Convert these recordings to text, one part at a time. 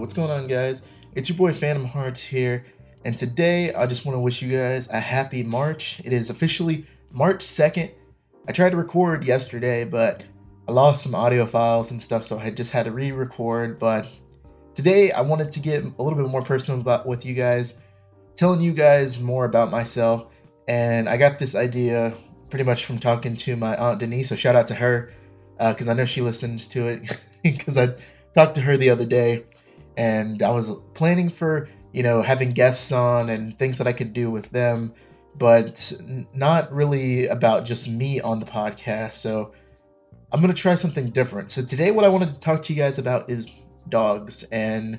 what's going on, guys? It's your boy Phantom Hearts here, and today I just want to wish you guys a happy March. It is officially March 2nd. I tried to record yesterday, but I lost some audio files and stuff, so I just had to re-record. But today I wanted to get a little bit more personal with you guys, telling you guys more about myself, and I got this idea pretty much from talking to my aunt Denise, so shout out to her, because I know she listens to it, because I talked to her the other day, and I was planning for, having guests on and things that I could do with them, but not really about just me on the podcast. So I'm going to try something different. So today, what I wanted to talk to you guys about is dogs, and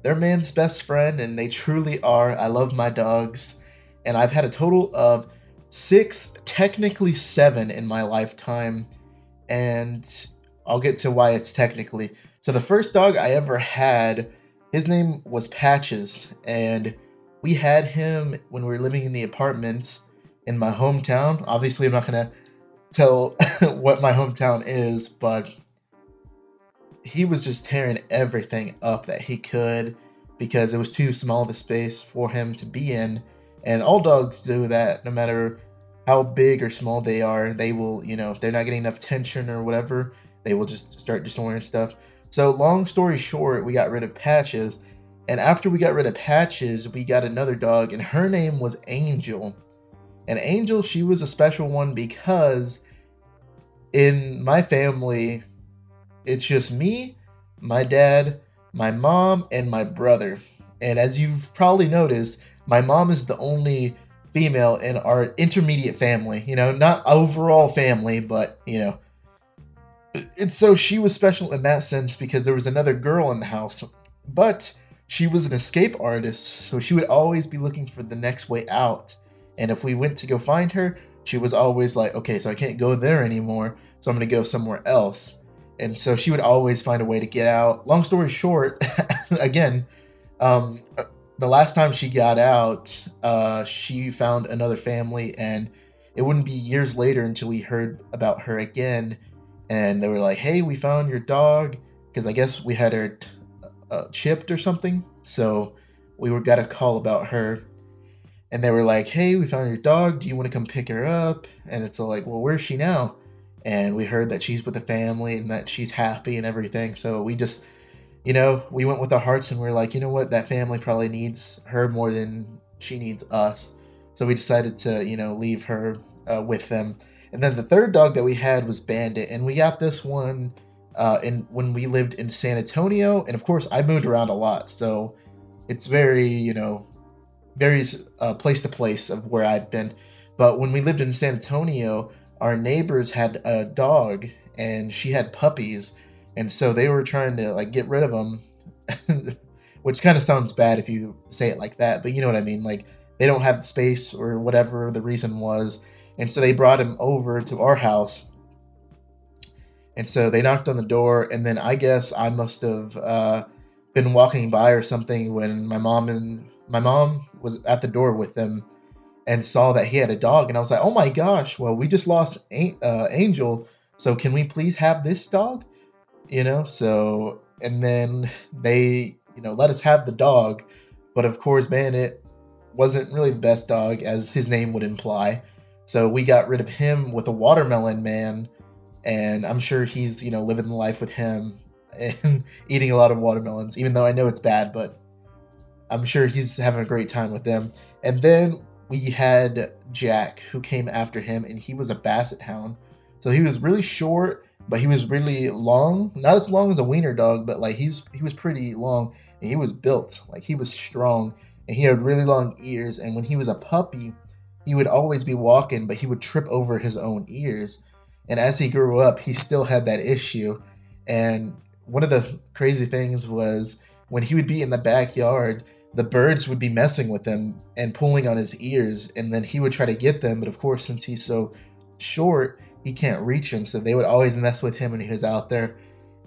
they're man's best friend, and they truly are. I love my dogs, and I've had a total of 6, technically 7 in my lifetime, and I'll get to why it's technically. So the first dog I ever had, his name was Patches, and we had him when we were living in the apartments in my hometown. Obviously, I'm not gonna tell what my hometown is, but he was just tearing everything up that he could because it was too small of a space for him to be in. And all dogs do that, no matter how big or small they are. They will, if they're not getting enough attention or whatever, they will just start destroying stuff. So, long story short, we got rid of Patches. And after we got rid of Patches, we got another dog, and her name was Angel. And Angel, she was a special one because in my family, it's just me, my dad, my mom, and my brother. And as you've probably noticed, my mom is the only female in our intermediate family. Not overall family, but, And so she was special in that sense because there was another girl in the house. But she was an escape artist, so she would always be looking for the next way out. And if we went to go find her, she was always like, okay, so I can't go there anymore, so I'm going to go somewhere else. And so she would always find a way to get out. Long story short, again, um, the last time she got out, she found another family, and it wouldn't be years later until we heard about her again. And they were like, "Hey, we found your dog," because I guess we had her chipped or something. So got a call about her, and they were like, "Hey, we found your dog. Do you want to come pick her up?" And it's all like, "Well, where's she now?" And we heard that she's with the family and that she's happy and everything. So we just, we went with our hearts, and we are like, you know what, that family probably needs her more than she needs us. So we decided to, leave her with them. And then the third dog that we had was Bandit, and we got this one in when we lived in San Antonio. And of course, I moved around a lot, so it's very, varies place to place of where I've been. But when we lived in San Antonio, our neighbors had a dog, and she had puppies, and so they were trying to like get rid of them, which kind of sounds bad if you say it like that, but you know what I mean. Like, they don't have the space or whatever the reason was, and so they brought him over to our house. And so they knocked on the door, and then I guess I must have been walking by or something when my mom was at the door with them and saw that he had a dog, and I was like, "Oh my gosh! Well, we just lost Angel, so can we please have this dog?" So, and then they let us have the dog, but of course, Bandit wasn't really the best dog, as his name would imply. So we got rid of him with a Watermelon Man, and I'm sure he's living the life with him and eating a lot of watermelons, even though I know it's bad, but I'm sure he's having a great time with them. And then we had Jack, who came after him, and he was a Basset Hound. So he was really short, but he was really long. Not as long as a wiener dog, but like he was pretty long, and he was built like he was strong, and he had really long ears. And when he was a puppy, he would always be walking, but he would trip over his own ears. And as he grew up, he still had that issue. And one of the crazy things was when he would be in the backyard, the birds would be messing with him and pulling on his ears, and then he would try to get them, but of course, since he's so short, he can't reach them, so they would always mess with him when he was out there.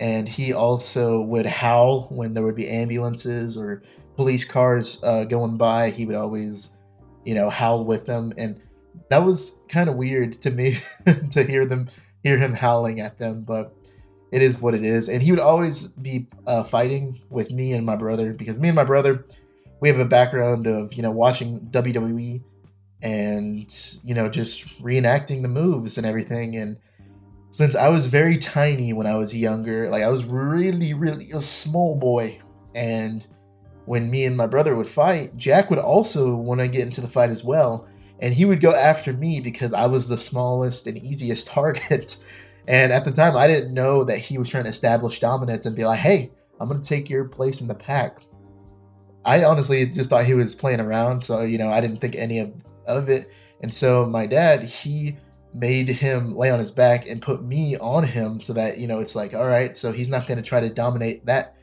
And he also would howl when there would be ambulances or police cars going by. He would always, howl with them, and that was kind of weird to me to hear him howling at them. But it is what it is. And he would always be fighting with me and my brother, because me and my brother, we have a background of, watching WWE and, just reenacting the moves and everything. And since I was very tiny when I was younger, like I was really, really a small boy. And when me and my brother would fight, Jack would also want to get into the fight as well. And he would go after me because I was the smallest and easiest target. And at the time, I didn't know that he was trying to establish dominance and be like, hey, I'm going to take your place in the pack. I honestly just thought he was playing around. So, I didn't think any of it. And so my dad, he made him lay on his back and put me on him so that, it's like, all right, so he's not going to try to dominate that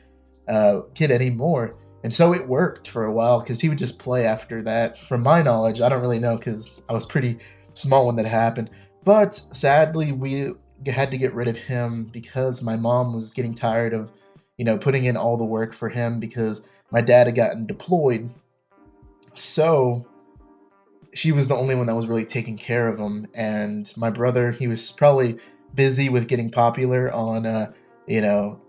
kid anymore. And so it worked for a while because he would just play after that. From my knowledge, I don't really know because I was pretty small when that happened. But sadly, we had to get rid of him because my mom was getting tired of, putting in all the work for him because my dad had gotten deployed. So she was the only one that was really taking care of him. And my brother, he was probably busy with getting popular on, you know,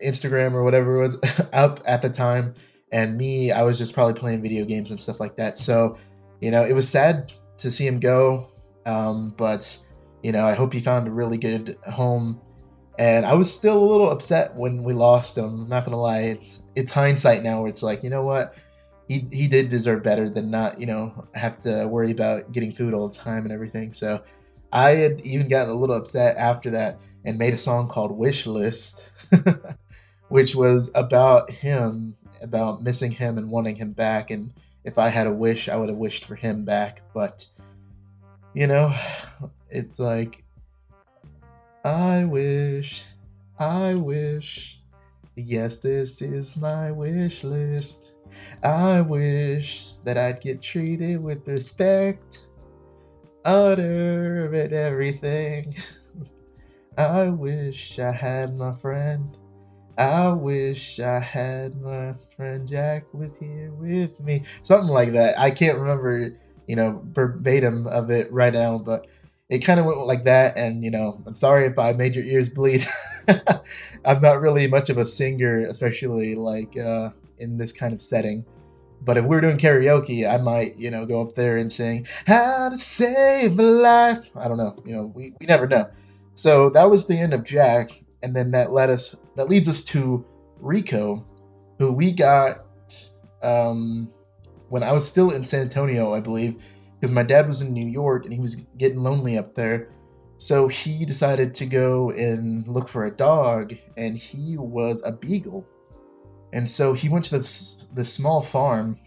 Instagram or whatever it was up at the time. And me, I was just probably playing video games and stuff like that. So, it was sad to see him go. But, I hope he found a really good home. And I was still a little upset when we lost him. I'm not gonna lie, it's hindsight now where it's like, you know what? He did deserve better than not, have to worry about getting food all the time and everything. So I had even gotten a little upset after that and made a song called Wish List, which was about him, about missing him and wanting him back. And if I had a wish, I would have wished for him back. But, you know, it's like, I wish, I wish, yes, this is my wish list. I wish that I'd get treated with respect, honor, and everything. I wish I had my friend. I wish I had my friend Jack here with me. Something like that. I can't remember, verbatim of it right now, but it kind of went like that. And, I'm sorry if I made your ears bleed. I'm not really much of a singer, especially like in this kind of setting. But if we're doing karaoke, I might, go up there and sing "How to Save a Life." I don't know, we never know. So that was the end of Jack, and then that leads us to Rico, who we got when I was still in San Antonio, I believe, because my dad was in New York and he was getting lonely up there. So he decided to go and look for a dog, and he was a beagle. And so he went to this small farm,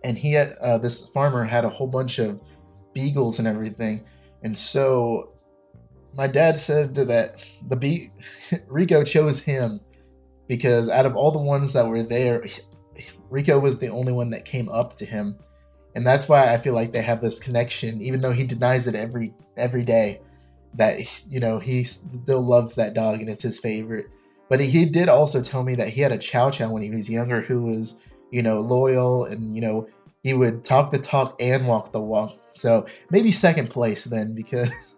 and he had this farmer had a whole bunch of beagles and everything. And so my dad said that Rico chose him because out of all the ones that were there, Rico was the only one that came up to him, and that's why I feel like they have this connection, even though he denies it every day. That he still loves that dog and it's his favorite. But he did also tell me that he had a chow chow when he was younger who was loyal, and he would talk the talk and walk the walk. So maybe second place then, because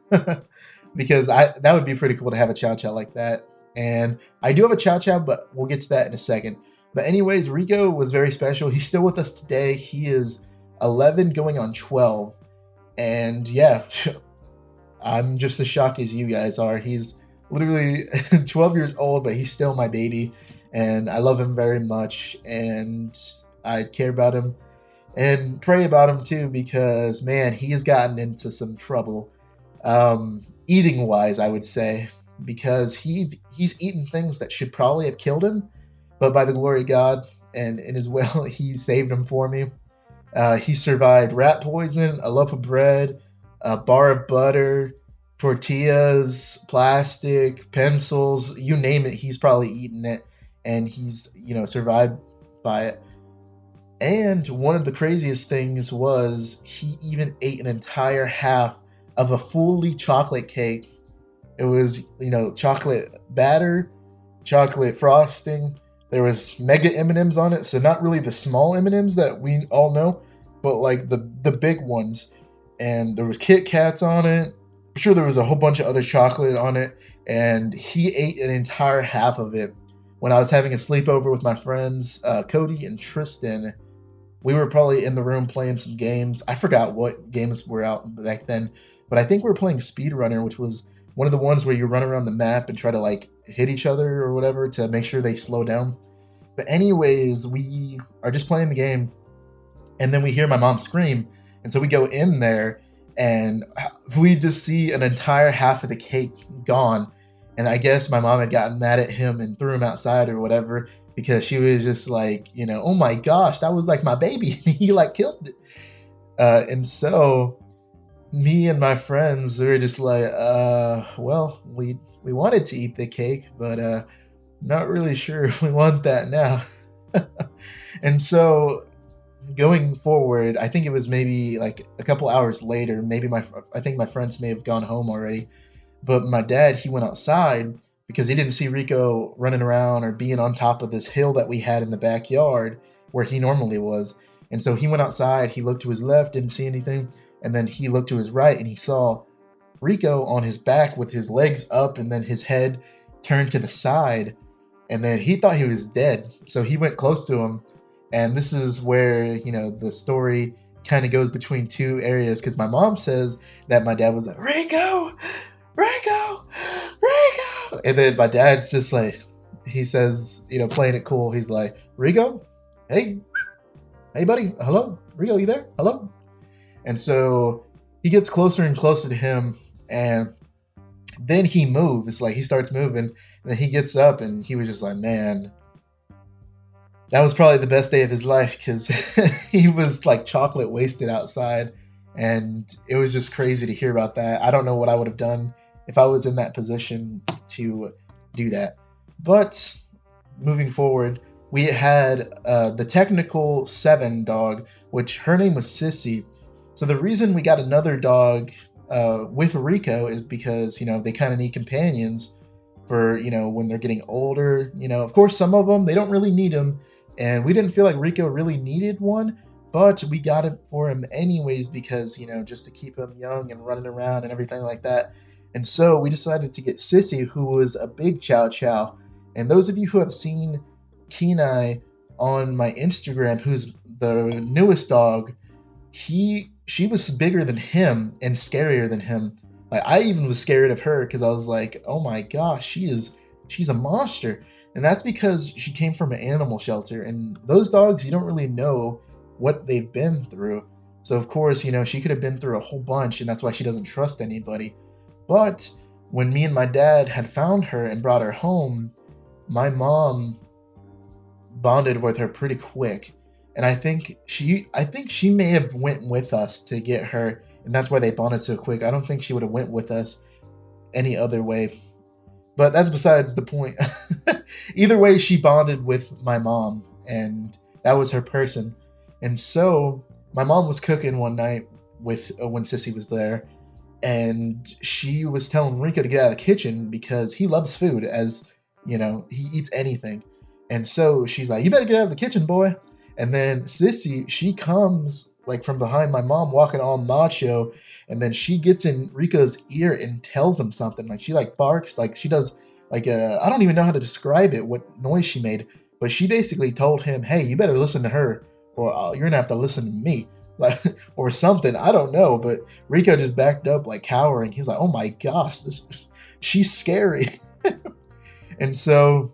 because that would be pretty cool to have a chow chow like that. And I do have a chow chow, but we'll get to that in a second. But anyways, Rico was very special. He's still with us today. He is 11 going on 12. And yeah, I'm just as shocked as you guys are. He's literally 12 years old, but he's still my baby. And I love him very much. And I care about him and pray about him too, because man, he has gotten into some trouble, eating wise, I would say, because he's eaten things that should probably have killed him, but by the glory of God and in his will, he saved him for me. He survived rat poison, a loaf of bread, a bar of butter, tortillas, plastic, pencils, you name it, he's probably eaten it, and he's survived by it. And one of the craziest things was he even ate an entire half of a fully chocolate cake. It was, chocolate batter, chocolate frosting. There was mega M&Ms on it, so not really the small M&Ms that we all know, but like the big ones. And there was Kit Kats on it, sure there was a whole bunch of other chocolate on it, and he ate an entire half of it. When I was having a sleepover with my friends, Cody and Tristan, we were probably in the room playing some games. I forgot what games were out back then, but I think we were playing Speedrunner, which was one of the ones where you run around the map and try to like hit each other or whatever to make sure they slow down. But anyways, we are just playing the game, and then we hear my mom scream, and so we go in there, and we just see an entire half of the cake gone. And I guess my mom had gotten mad at him and threw him outside or whatever, because she was just like, oh my gosh, that was like my baby. He like killed it. And so me and my friends, we were just like, well, we wanted to eat the cake, but not really sure if we want that now. And so going forward, I think it was maybe like a couple hours later, maybe I think my friends may have gone home already, but my dad, he went outside because he didn't see Rico running around or being on top of this hill that we had in the backyard where he normally was. And so he went outside, he looked to his left, didn't see anything, and then he looked to his right and he saw Rico on his back with his legs up and then his head turned to the side, and then he thought he was dead. So he went close to him, and this is where the story kind of goes between two areas, because my mom says that my dad was like, Rico, Rico, Rico, and then my dad's just like, he says, playing it cool, he's like, Rico, hey, hey buddy, hello, Rico, you there, hello? And so he gets closer and closer to him, and then he moves. It's like he starts moving, and then he gets up, and he was just like, man, that was probably the best day of his life, because he was like chocolate wasted outside, and it was just crazy to hear about that. I don't know what I would have done if I was in that position to do that. But moving forward, we had the technical 7 dog, which her name was Sissy. So the reason we got another dog with Rico is because they kind of need companions for when they're getting older. Of course, some of them they don't really need them, and we didn't feel like Rico really needed one, but we got it for him anyways because just to keep him young and running around and everything like that. And so we decided to get Sissy, who was a big Chow Chow. And those of you who have seen Kenai on my Instagram, who's the newest dog, she was bigger than him and scarier than him. Like, I even was scared of her because I was like, oh my gosh, she's a monster. And that's because she came from an animal shelter, and those dogs, you don't really know what they've been through. So of course, she could have been through a whole bunch, and that's why she doesn't trust anybody. But when me and my dad had found her and brought her home, my mom bonded with her pretty quick. And I think she may have went with us to get her, and that's why they bonded so quick. I don't think she would have went with us any other way. But that's besides the point. Either way, she bonded with my mom, and that was her person. And so my mom was cooking one night with when Sissy was there, and she was telling Rico to get out of the kitchen because he loves food, as he eats anything. And so she's like, you better get out of the kitchen, boy. And then Sissy, she comes like from behind my mom walking all macho, and then she gets in Rico's ear and tells him something. Like, she like barks, like she does like I don't even know how to describe it, what noise she made, but she basically told him, hey, you better listen to her, or you're gonna have to listen to me, like, or something. I don't know, but Rico just backed up like cowering. He's like, oh my gosh, she's scary. And so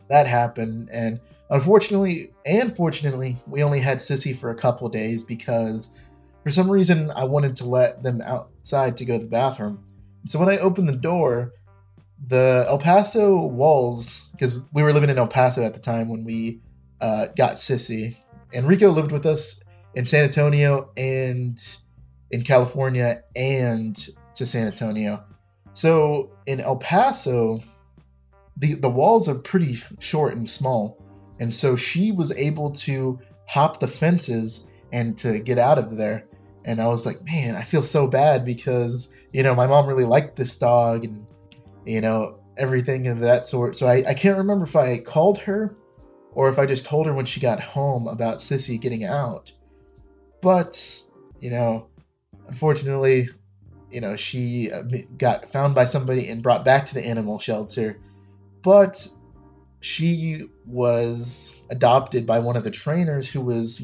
that happened, and unfortunately and fortunately, we only had Sissy for a couple of days because for some reason I wanted to let them outside to go to the bathroom. So when I opened the door, the El Paso walls, because we were living in El Paso at the time when we got Sissy, and Rico lived with us in San Antonio and in California and to San Antonio. So in El Paso, the walls are pretty short and small, and so she was able to hop the fences and to get out of there. And I was like, man, I feel so bad because my mom really liked this dog, and everything of that sort. So I can't remember if I called her or if I just told her when she got home about Sissy getting out. But unfortunately, she got found by somebody and brought back to the animal shelter, but she was adopted by one of the trainers who was,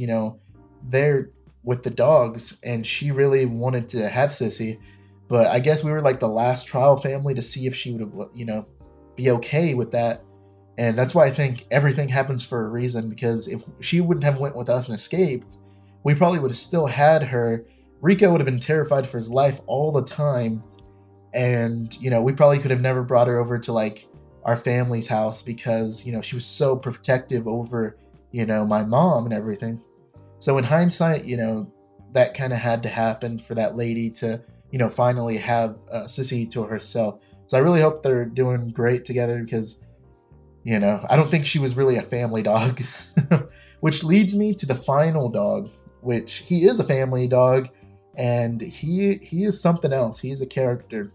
there with the dogs, and she really wanted to have Sissy. But I guess we were like the last trial family to see if she would have, be okay with that. And that's why I think everything happens for a reason, because if she wouldn't have went with us and escaped, we probably would have still had her. Rico would have been terrified for his life all the time, and we probably could have never brought her over to like our family's house, because she was so protective over my mom and everything. So in hindsight, that kind of had to happen for that lady to finally have Sissy to herself. So I really hope they're doing great together, because I don't think she was really a family dog. Which leads me to the final dog, which he is a family dog, and he is something else. He is a character.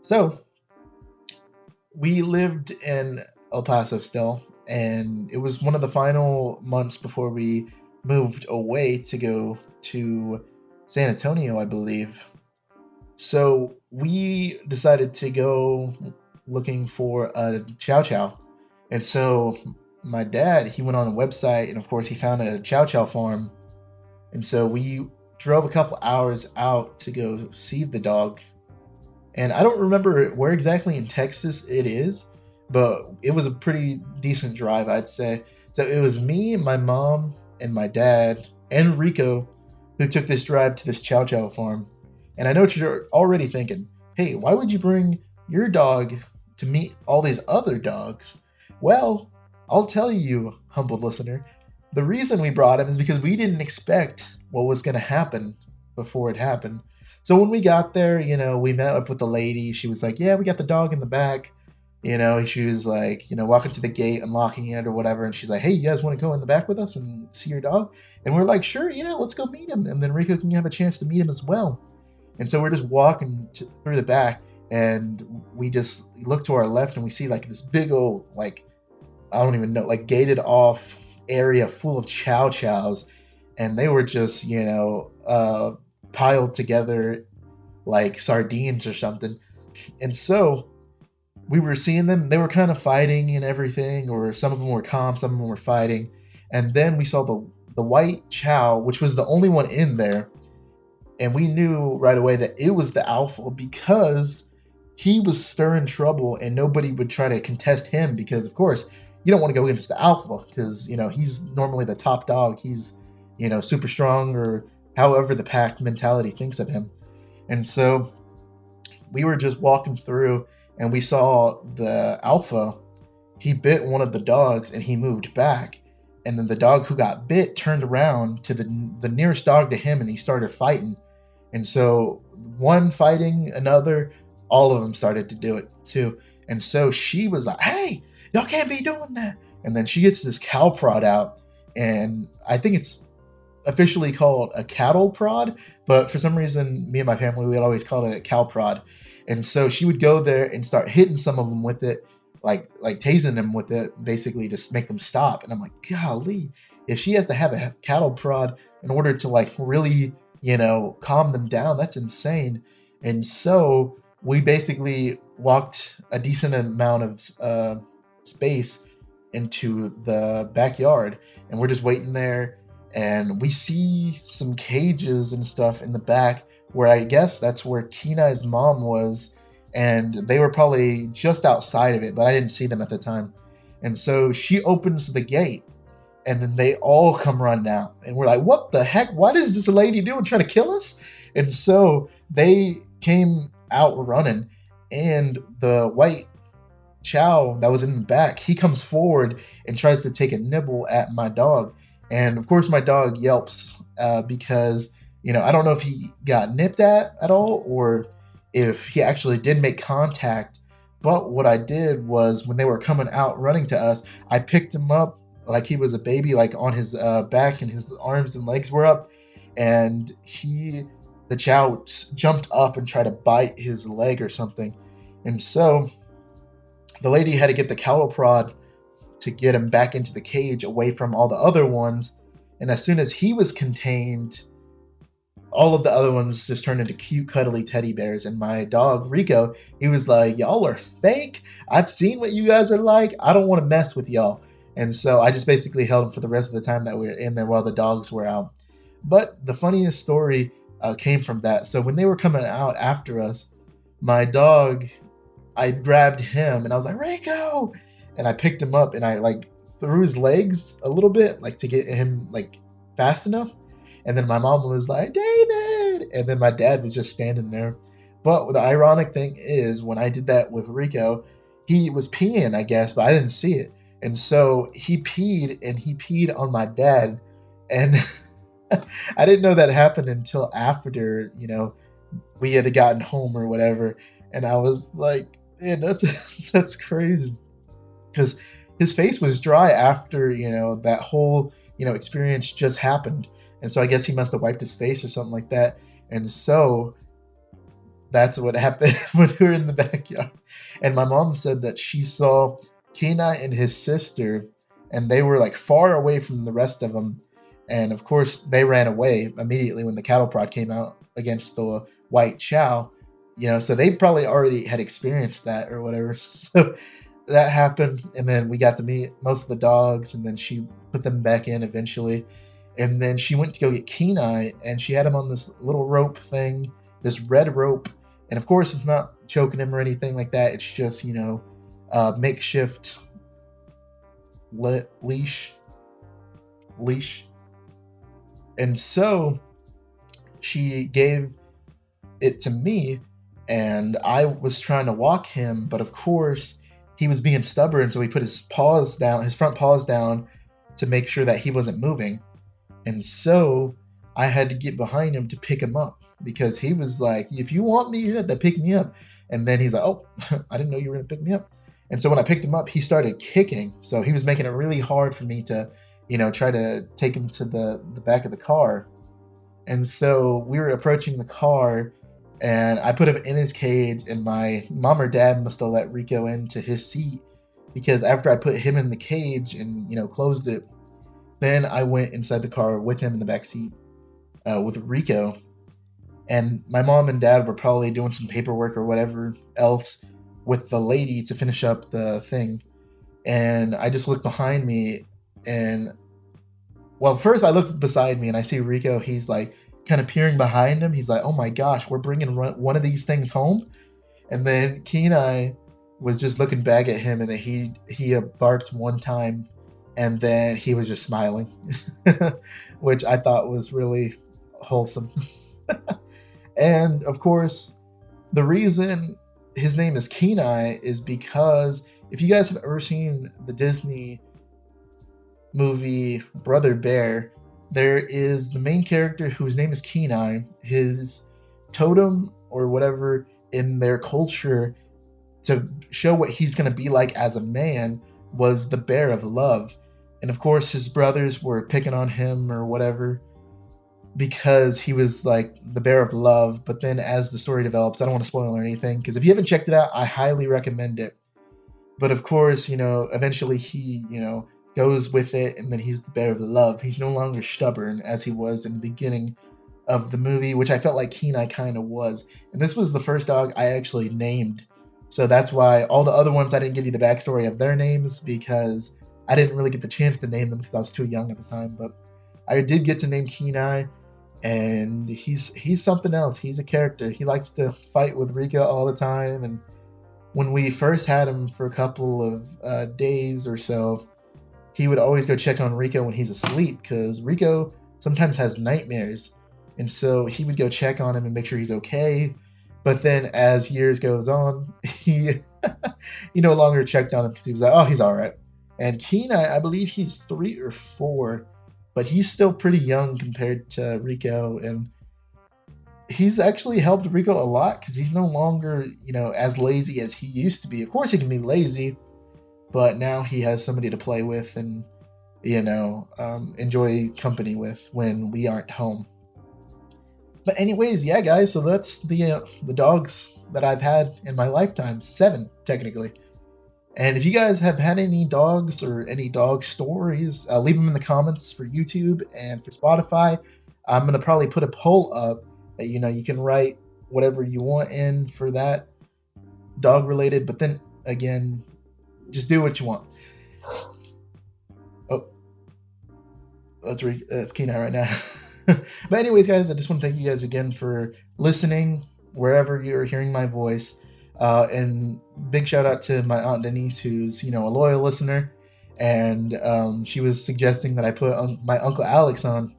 So we lived in El Paso still, and it was one of the final months before we moved away to go to San Antonio, I believe. So we decided to go looking for a Chow Chow. And so my dad, he went on a website, and of course he found a Chow Chow farm. And so we drove a couple hours out to go see the dog. And I don't remember where exactly in Texas it is, but it was a pretty decent drive, I'd say. So it was me, my mom, and my dad, and Rico who took this drive to this Chow Chow farm. And I know what you're already thinking, hey, why would you bring your dog to meet all these other dogs? Well, I'll tell you, humble listener, the reason we brought him is because we didn't expect what was going to happen before it happened. So when we got there, we met up with the lady. She was like, yeah, we got the dog in the back. She was like, walking to the gate, unlocking it or whatever. And she's like, hey, you guys want to go in the back with us and see your dog? And we're like, sure, yeah, let's go meet him. And then Rico can have a chance to meet him as well. And so we're just walking through the back, and we just look to our left, and we see like this big old, like, I don't even know, like gated off area full of chow chows. And they were just, piled together like sardines or something. And so we were seeing them. They were kind of fighting and everything, or some of them were calm, some of them were fighting. And then we saw the white chow, which was the only one in there. And we knew right away that it was the alpha, because he was stirring trouble and nobody would try to contest him, because, of course, you don't want to go against the alpha, because, he's normally the top dog. He's, super strong, or however the pack mentality thinks of him. And so we were just walking through, and we saw the alpha. He bit one of the dogs and he moved back. And then the dog who got bit turned around to the nearest dog to him, and he started fighting. And so one fighting another, all of them started to do it too. And so she was like, hey, y'all can't be doing that. And then she gets this cow prod out, and I think it's officially called a cattle prod, but for some reason, me and my family, we had always called it a cow prod. And so she would go there and start hitting some of them with it, like tasing them with it, basically just make them stop. And I'm like, golly, if she has to have a cattle prod in order to like really, calm them down, that's insane. And so we basically walked a decent amount of space into the backyard, and we're just waiting there. And we see some cages and stuff in the back, where I guess that's where Kenai's mom was, and they were probably just outside of it, but I didn't see them at the time. And so she opens the gate, and then they all come running out, and we're like, what the heck? What is this lady doing, trying to kill us? And so they came out running, and the white chow that was in the back, he comes forward and tries to take a nibble at my dog. And of course my dog yelps, because I don't know if he got nipped at all, or if he actually did make contact. But what I did was, when they were coming out running to us, I picked him up like he was a baby, like on his back, and his arms and legs were up, and the chow jumped up and tried to bite his leg or something. And so the lady had to get the cattle prod to get him back into the cage, away from all the other ones. And as soon as he was contained, all of the other ones just turned into cute, cuddly teddy bears. And my dog, Rico, he was like, y'all are fake. I've seen what you guys are like. I don't want to mess with y'all. And so I just basically held him for the rest of the time that we were in there while the dogs were out. But the funniest story came from that. So when they were coming out after us, my dog, I grabbed him and I was like, Rico! And I picked him up and I like threw his legs a little bit, like to get him like fast enough. And then my mom was like, David! And then my dad was just standing there. But the ironic thing is, when I did that with Rico, he was peeing, I guess, but I didn't see it. And so he peed and he peed on my dad. And I didn't know that happened until after, we had gotten home or whatever. And I was like, man, that's crazy. Because his face was dry after, that whole, experience just happened. And so I guess he must have wiped his face or something like that. And so that's what happened when we were in the backyard. And my mom said that she saw Kenai and his sister, and they were like far away from the rest of them. And of course, they ran away immediately when the cattle prod came out against the white chow. So they probably already had experienced that or whatever. So that happened, and then we got to meet most of the dogs, and then she put them back in eventually. And then she went to go get Kenai, and she had him on this little rope thing, this red rope. And of course, it's not choking him or anything like that. It's just, makeshift leash. And so she gave it to me, and I was trying to walk him, but of course he was being stubborn, so he put his front paws down to make sure that he wasn't moving. And so I had to get behind him to pick him up, because he was like, if you want me, you have to pick me up. And then he's like, oh, I didn't know you were going to pick me up. And so when I picked him up, he started kicking. So he was making it really hard for me to, try to take him to the back of the car. And so we were approaching the car, and I put him in his cage, and my mom or dad must have let Rico into his seat, because after I put him in the cage and, closed it, then I went inside the car with him in the back seat with Rico. And my mom and dad were probably doing some paperwork or whatever else with the lady to finish up the thing. And I just looked behind me, and well, first I looked beside me and I see Rico. He's like kind of peering behind him. He's like, oh my gosh, we're bringing one of these things home. And then Kenai was just looking back at him, and then he barked one time, and then he was just smiling, which I thought was really wholesome. And of course, the reason his name is Kenai is because if you guys have ever seen the Disney movie Brother Bear, there is the main character whose name is Kenai. His totem or whatever in their culture to show what he's going to be like as a man was the bear of love. And of course, his brothers were picking on him or whatever because he was like the bear of love. But then as the story develops, I don't want to spoil or anything, because if you haven't checked it out, I highly recommend it. But of course, eventually he, goes with it, and then he's the bear of love. He's no longer stubborn as he was in the beginning of the movie, which I felt like Kenai kind of was. And this was the first dog I actually named. So that's why all the other ones I didn't give you the backstory of their names, because I didn't really get the chance to name them because I was too young at the time. But I did get to name Kenai, and he's something else. He's a character. He likes to fight with Rika all the time. And when we first had him for a couple of days or so, he would always go check on Rico when he's asleep, because Rico sometimes has nightmares. And so he would go check on him and make sure he's okay. But then as years goes on, he no longer checked on him because he was like, oh, he's all right. And Kenai, I believe he's 3 or 4, but he's still pretty young compared to Rico. And he's actually helped Rico a lot because he's no longer, as lazy as he used to be. Of course, he can be lazy, but now he has somebody to play with and, enjoy company with when we aren't home. But anyways, yeah, guys, so that's the dogs that I've had in my lifetime. 7, technically. And if you guys have had any dogs or any dog stories, leave them in the comments for YouTube and for Spotify. I'm gonna probably put a poll up that you can write whatever you want in for that dog related, but then again, just do what you want. Oh, that's Kenai right now. But anyways, guys, I just want to thank you guys again for listening wherever you're hearing my voice. And big shout out to my aunt Denise, who's a loyal listener, and she was suggesting that I put my uncle Alex on,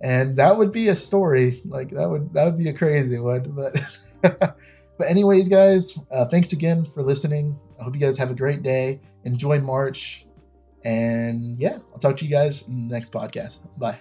and that would be a story. Like that would be a crazy one. But but anyways, guys, thanks again for listening. I hope you guys have a great day. Enjoy March, and yeah, I'll talk to you guys in the next podcast. Bye.